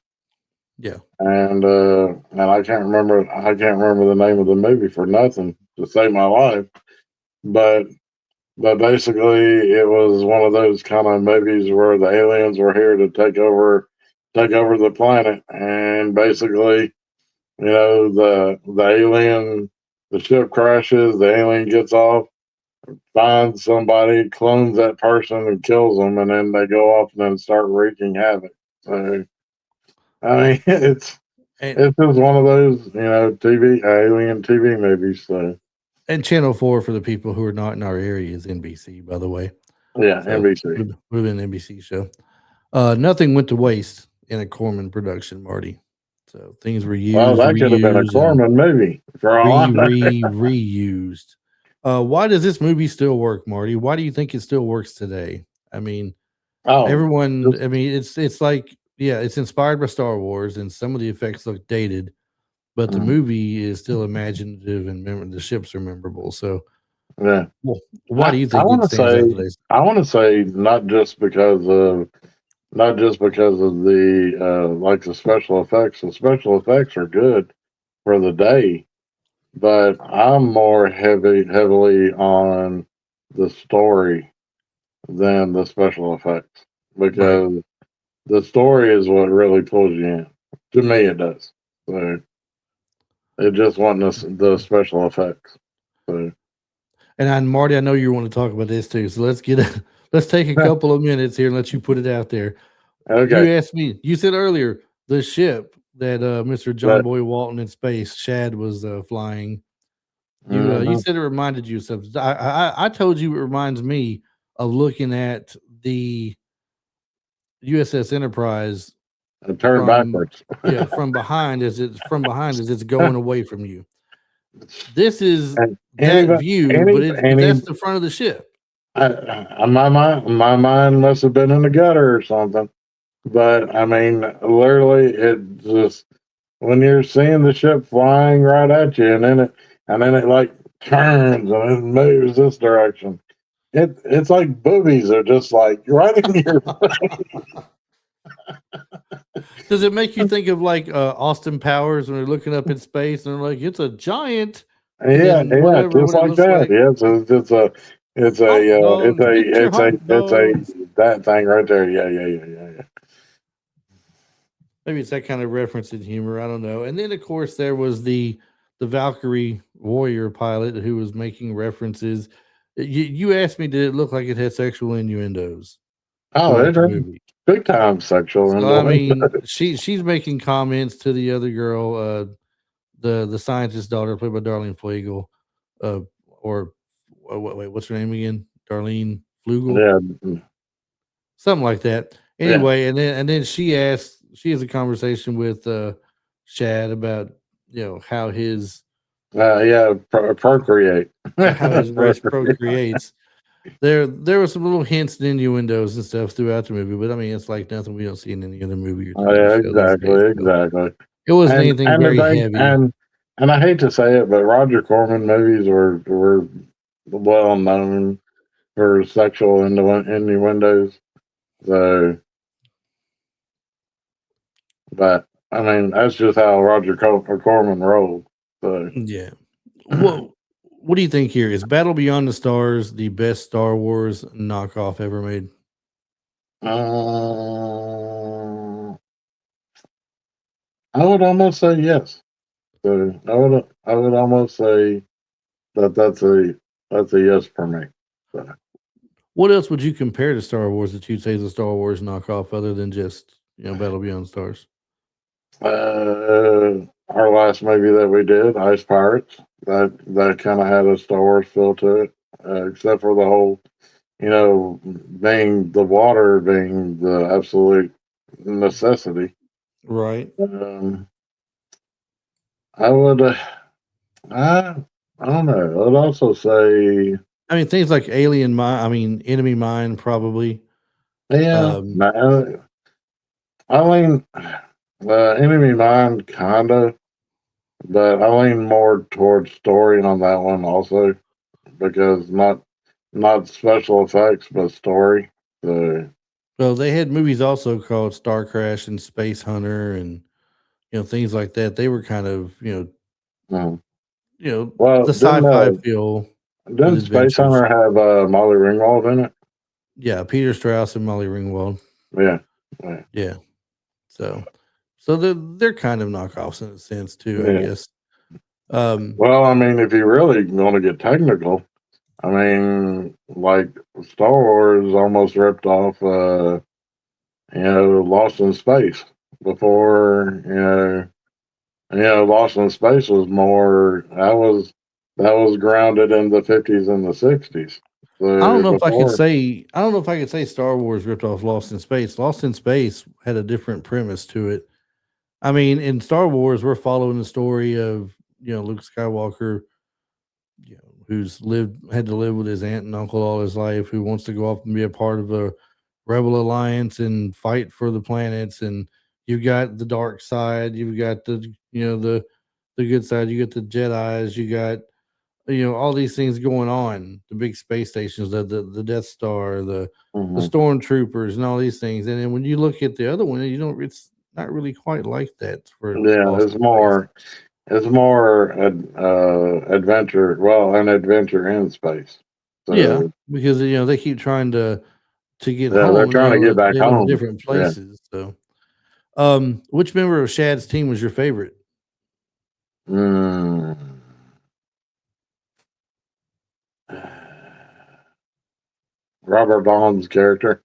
Yeah. And I can't remember the name of the movie for nothing to save my life, but basically, it was one of those kind of movies where the aliens were here to take over the planet, and basically, the ship crashes, the alien gets off, finds somebody, clones that person, and kills them, and then they go off and then start wreaking havoc. So, I mean, And it's just one of those, TV alien TV movies. So, Channel 4 for the people who are not in our area is NBC, by the way. yeah, So NBC. would have been an NBC show. Nothing went to waste in a Corman production, Marty. So things were Well, used, that could have been a reused, and Corman movie for all I know. reused. Why does this movie still work, Marty? Why do you think it still works today? I mean, Oh, everyone. just I mean, it's like yeah, it's inspired by Star Wars, and some of the effects look dated, but the mm, movie is still imaginative, and the ships are memorable. So, yeah. well, why do you I think want it to stands say out today? not just because of not just because of the like the special effects. The special effects are good for the day, but I'm more heavily on the story than the special effects Right. because the story is what really pulls you in. To me, it does. So it just wasn't the special effects. So And Marty, I know you want to talk about this too. So let's take a couple of minutes here and let you put it out there. You okay, asked me, you said earlier the ship that Mr. John but Boy Walton in space, Shad was flying. You mhm. said it reminded you of something. I told you it reminds me of looking at the USS Enterprise I turned from backwards. from behind as it's going away from you. This is And that anybody, view, any, but any, that's the front of the ship. my mind must have been in the gutter or something. But I mean, literally, it just when you're seeing the ship flying right at you, and then it like turns and it moves this direction. It's like boobies are just like right in your Does it make you think of like Austin Powers when they're looking up in space and they're like, it's a giant, and yeah, then yeah, whatever just what it like looks that. like? Yeah, it's Hot a dogs, get your hot it's a dogs. that thing right there. Yeah. Maybe it's that kind of reference and humor. I don't know. And then of course there was the Valkyrie warrior pilot who was making references. You asked me, did it look like it had sexual innuendos Oh, throughout it the is movie? big time sexual So I innuendo. mean, she's making comments to the other girl, the scientist's daughter, played by Darlene Flegel, uh, or wait, what's her name again? Darlene Flugel, Yeah, something like that. yeah, Anyway, and then she has a conversation with Shad about how his procreate. race procreates. There were some little hints and innuendos and stuff throughout the movie, but I mean it's like nothing we don't see in any other movie or TV Yeah, show these days. So exactly. it wasn't anything And the very thing, heavy. and I hate to say it, but Roger Corman movies were well known for sexual innuendos. So, but I mean, that's just how Corman rolled. So, Yeah. What do you think here? Is Battle Beyond the Stars the best Star Wars knockoff ever made? um, I would almost say yes. So I would almost say that that's a yes for me. So, What else would you compare to Star Wars that you'd say is a Star Wars knockoff other than just Battle Beyond the Stars? our last movie that we did, Ice Pirates, that kind of had a Star Wars feel to it, except for the whole, being the water being the absolute necessity. Right. Um, I would, I, I don't know. I'd also say, I mean things like Alien Mine. I mean Enemy Mine probably. yeah, Um, I lean, Enemy Mine, kinda, but I lean more towards story on that one also because not special effects, but story. So, well, they had movies also called Star Crash and Space Hunter and things like that. They were kind of mm. the Well, sci-fi feel with didn't Space adventures. Hunter have Molly Ringwald in it? Yeah, Peter Strauss and Molly Ringwald. Yeah, yeah, Yeah. So they're kind of knockoffs in a sense too, I yeah. guess. Um, Well, I mean, if you really want to get technical, I mean, like Star Wars almost ripped off, Lost in Space before, Lost in Space was more that was grounded in the 50s and the 60s. So before, I don't know if I could say Star Wars ripped off Lost in Space. Lost in Space had a different premise to it. I mean, in Star Wars, we're following the story of Luke Skywalker, who's had to live with his aunt and uncle all his life, who wants to go off and be a part of a rebel alliance and fight for the planets. And you've got the dark side, you've got the good side, you got the Jedi's, you got all these things going on, the big space stations, the Death Star, the Hmm. stormtroopers, and all these things. And then when you look at the other one, you don't. It's not really quite like that for its Yeah, lost space. it's more adventure. Well, an adventure in space. Yeah, So because they keep trying to get yeah, they're home, and trying to get back they go to home. different Yeah. places. So, which member of Shad's team was your favorite? Mm. Robert Baum's character.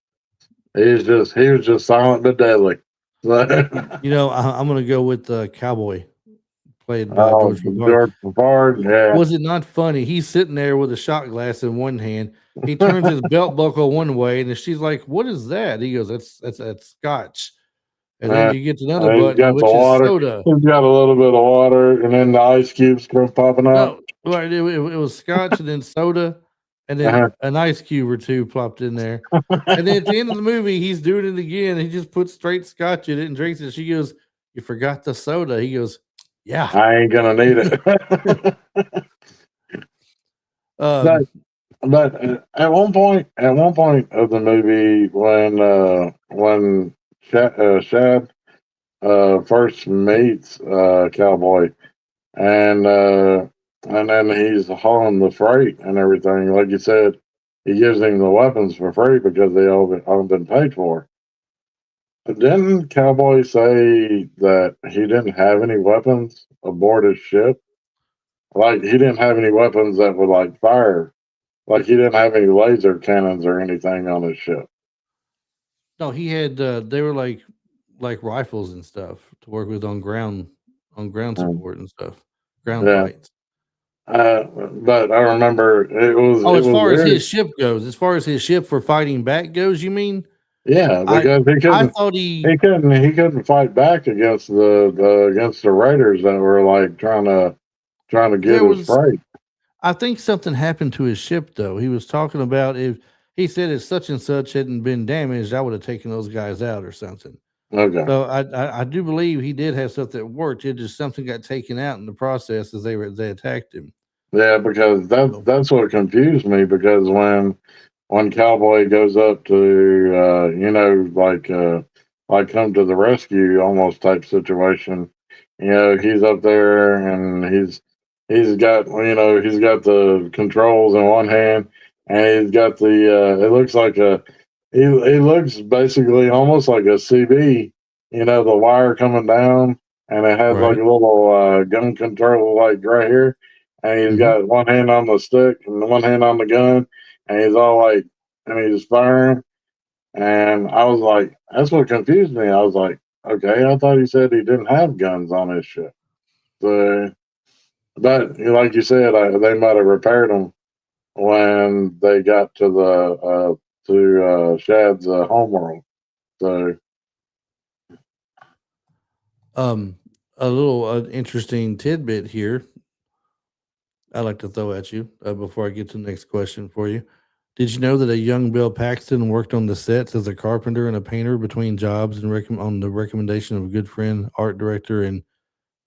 He was just silent but deadly. I'm going to go with Cowboy, played by Oh, George McCart. George Ford, yeah. Was it not funny? He's sitting there with a shot glass in one hand. He turns his belt buckle one way, and she's like, "What is that?" He goes, "That's scotch." And then Uh, you get another he's button, got the which is water. soda. He's got a little bit of water, and then the ice cubes come popping out. No, right, it was scotch and then soda, and then Uh-huh. an ice cube or two plopped in there. And then at the end of the movie, he's doing it again. He just puts straight scotch in it and drinks it. She goes, "You forgot the soda." He goes, "Yeah." I ain't gonna need it. but Um, at one point of the movie, when Shad first meets Cowboy, and uh, and then he's hauling the freight and everything. Like you said, he gives him the weapons for free because they all been paid for. But didn't Cowboy say that he didn't have any weapons aboard his ship? Like he didn't have any weapons that would like fire. Like he didn't have any laser cannons or anything on his ship. no, he had they were like rifles and stuff to work with on ground Mm, support and stuff, ground yeah, fights. but I remember Oh, it as was far as very. his ship goes, as far as his ship for fighting back goes, you mean? Yeah, I because I thought he couldn't fight back against against the raiders that were like trying to get there his was freight. I think something happened to his ship though. He was talking about if he said if such and such hadn't been damaged, I would have taken those guys out or something. Okay. So I do believe he did have stuff that worked. It just something got taken out in the process as they attacked him. Yeah, because So, that's what confused me because when Cowboy goes up to like come to the rescue almost type situation, he's up there and he's got he's got the controls in one hand and he's got the it looks like he looks basically almost like a CB, the wire coming down and it has like right. a little gun control like right here and he's Hmm. got one hand on the stick and one hand on the gun and he's all like and he's firing. And I was like, that's what confused me. I was like, okay, I thought he said he didn't have guns on his ship. So, but like you said, they might have repaired them when they got to the Shad's homeworld. So, A little interesting tidbit here I'd like to throw at you before I get to the next question for you. Did you know that a young Bill Paxton worked on the sets as a carpenter and a painter between jobs and on the recommendation of a good friend, art director, and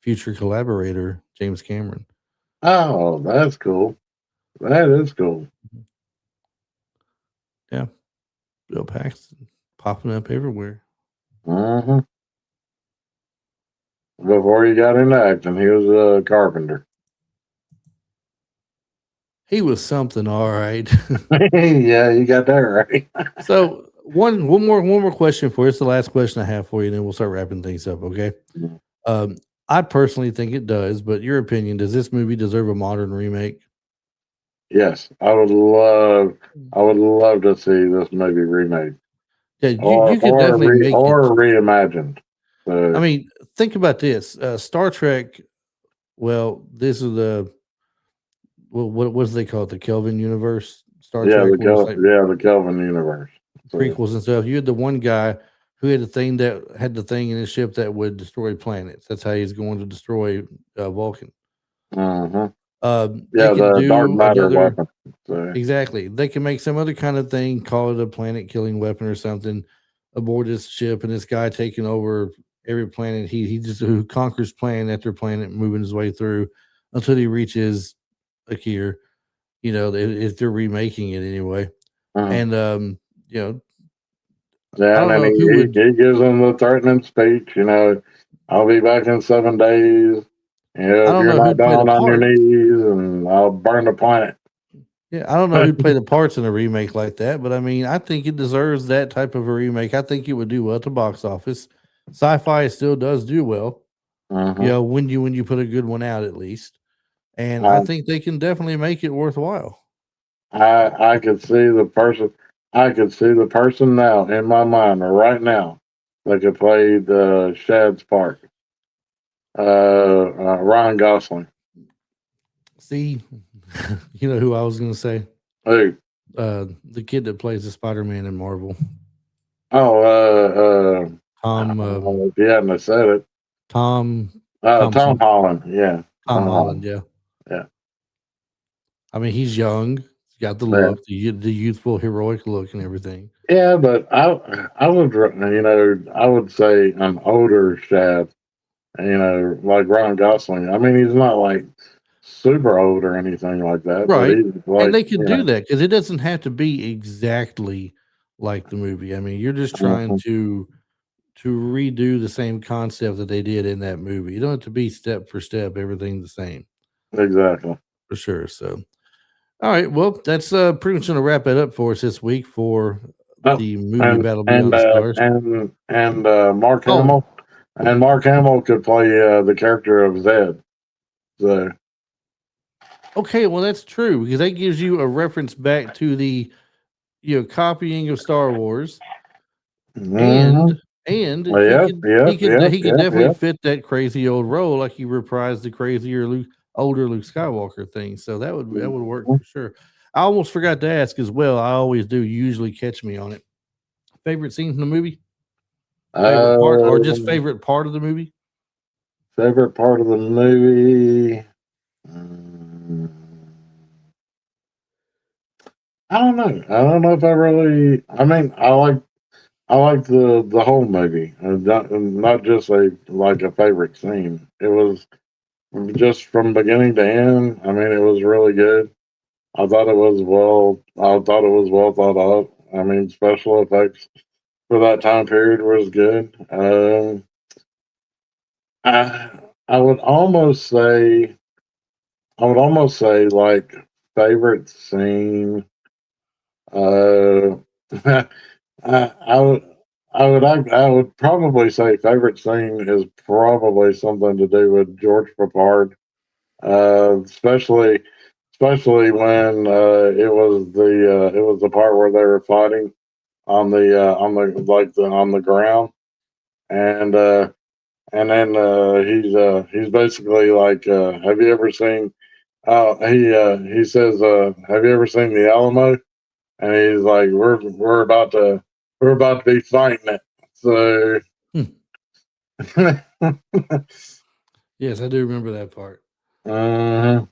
future collaborator James Cameron? oh, that's cool. That is cool. Mhm. Yeah, Bill Paxton popping up everywhere. Hmm. Before he got into acting, he was a carpenter. He was something, all right. Yeah, you got that right. So one more question for you. It's the last question I have for you, and then we'll start wrapping things up. Okay. Um, I personally think it does, but your opinion, does this movie deserve a modern remake? Yes, I would love to see this movie remade Yeah, you could definitely make it. or reimagined. I So mean, think about this. Star Trek, well, this is the what do they call it? The Kelvin universe, Star Trek, where it's like The Kelvin universe. So prequels and stuff. You had the one guy who had the thing in his ship that would destroy planets. That's how he's going to destroy Vulcan. hmm They yeah, could the dark do matter another. weapon. So Exactly. They can make some other kind of thing, call it a planet killing weapon or something aboard this ship, and this guy taking over every planet. He just who conquers planet after planet, moving his way through until he reaches Akir. If they're remaking it anyway. Uh, And you know, I yeah, and don't then know who would. he gives them the threatening speech. I'll be back in 7 days. I If don't you're know not who'd play the down on your part. knees, and I'll burn the planet. Yeah, I don't know who'd play the parts in a remake like that, but I mean, I think it deserves that type of a remake. I think it would do well at the box office. Sci-fi still does do well, Uh-huh. when you put a good one out at least, and I I, think they can definitely make it worthwhile. I could see the person. I could see the person now in my mind right now that could play the Shad's part. Ryan Gosling. See, you know who I was going to say? Who? The kid that plays the Spider-Man in Marvel, Oh, Tom, if you hadn't have said it, Tom, Tom Thompson, Holland. Yeah, Tom Tom Holland. Holland. Yeah, Yeah, I mean he's young, he's got the yeah, look, the youthful, heroic look, and everything. yeah. But I would, I would say an older Shad. Like Ryan Gosling. I mean, he's not like super old or anything like that, but Right. he's And like, they could do that because it doesn't have to be exactly like the movie. I mean, you're just trying uh to redo the same concept that they did in that movie. You don't have to be step for step, everything the same exactly. for sure. So, all right, well, that's pretty much going to wrap it up for us this week for Oh, the movie Battle Beyond the Stars. Mark Oh, Hamill, and Mark Hamill could play the character of Zed. So okay, well, that's true because that gives you a reference back to the copying of Star Wars. mm-hmm. And Yep, yep, yep, he could yep, definitely yep. fit that crazy old role, like he reprised the crazier older Luke Skywalker thing. So that would work Mhm. for sure. I almost forgot to ask as well. I always do. Usually catch me on it. Favorite scene from the movie? Favorite part, or just Uh, favorite part of the movie? Favorite part of the movie? Mm, I don't know. I don't know if I really. I mean, I like the whole movie, not just a favorite scene. It was just from beginning to end. I mean, it was really good. I thought it was well. I thought it was well thought out. I mean, special effects for that time period was good. I I would almost say like favorite scene. Uh, I would. I would probably say favorite scene is probably something to do with George Papard, especially when it was the part where they were fighting on the ground, and he's basically like, have you ever seen? He says, have you ever seen the Alamo? And he's like, we're about to be fighting it. So Hmm. Yes, I do remember that part. uh,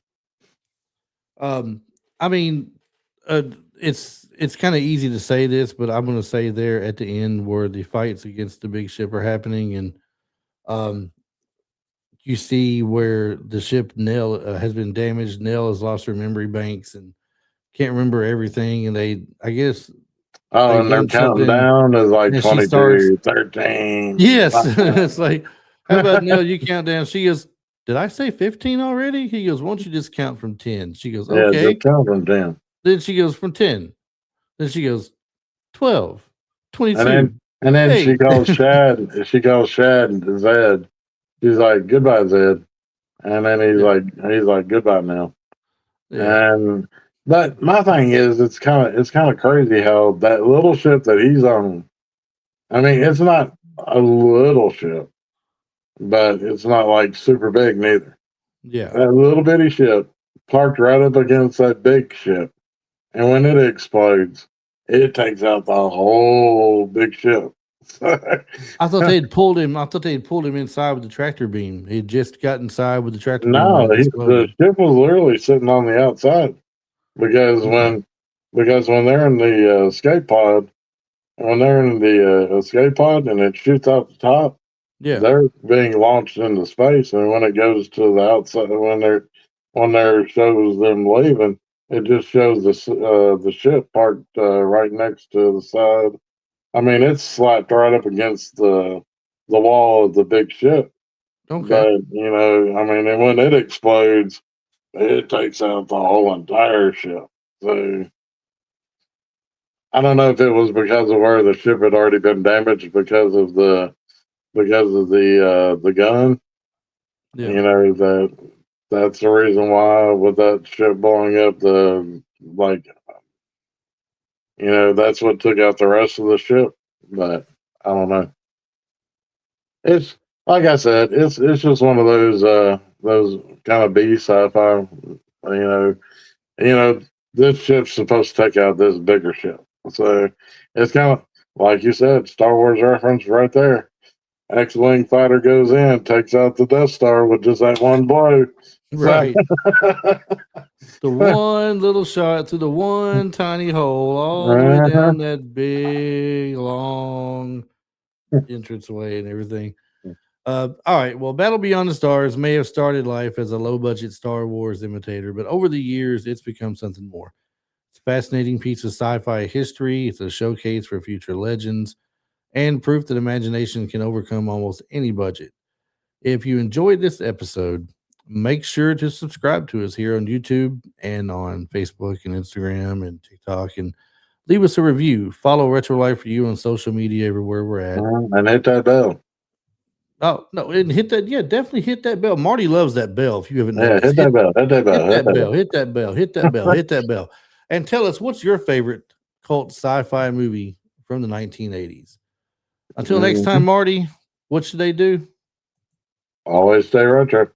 Um, I mean, uh, it's kind of easy to say this, but I'm going to say there at the end where the fights against the big ship are happening, and um, you see where the ship Nell has been damaged. Nell has lost her memory banks and can't remember everything. And I guess, oh, they've and they're done counting something, down is like and she starts. 22, 13. Yes, it's like, how about Nell? You count down. She goes, "Did I say 15 already?" He goes, "Won't you just count from 10?" She goes, Yeah, "Okay." just count from 10. Then she goes from 10. Then she goes 12, And 22, then 8. She calls Shad and Zed. She's like, goodbye, Zed. And then Yeah, he's like, goodbye now. yeah, And but my thing is, it's kind of crazy how that little ship that he's on. I mean, it's not a little ship, but it's not like super big neither. yeah. That little bitty ship parked right up against that big ship, and when it explodes, it takes out the whole big ship. I thought they'd pulled him inside with the tractor beam. He'd just got inside with the tractor beam when No, it the exploded. ship was literally sitting on the outside because Okay. when they're in the escape pod, when they're in the escape pod and it shoots out the top, Yeah. they're being launched into space, and when it goes to the outside, when they're when there shows them leaving, it just shows the ship parked right next to the side. I mean, it's slapped right up against the wall of the big ship. Okay. But I mean, and when it explodes, it takes out the whole entire ship. So I don't know if it was because of where the ship had already been damaged because of the gun. Yeah. That's the reason why with that ship blowing up the like that's what took out the rest of the ship. But I don't know. It's like I said, it's just one of those kind of B sci-fi. You know, this ship's supposed to take out this bigger ship. So it's kind of like you said, Star Wars reference right there. X-wing fighter goes in, takes out the Death Star with just that one blow. So, Right. The one little shot through the one tiny hole, all the way down that big long entranceway and everything. All right. Well, Battle Beyond the Stars may have started life as a low budget Star Wars imitator, but over the years, it's become something more. It's a fascinating piece of sci fi history. It's a showcase for future legends and proof that imagination can overcome almost any budget. If you enjoyed this episode, make sure to subscribe to us here on YouTube and on Facebook and Instagram and TikTok and leave us a review. Follow Retro Life for You on social media everywhere we're at. and hit that bell. Oh, no, and hit that. Yeah, definitely hit that bell. Marty loves that bell. If you haven't Yeah, noticed, hit that bell. Hit that bell. hit Hit that that bell, bell. hit that bell, hit that bell, hit that bell. And tell us what's your favorite cult sci fi movie from the 1980s. Until next time, Mhm. Marty, what should they do? Always stay retro.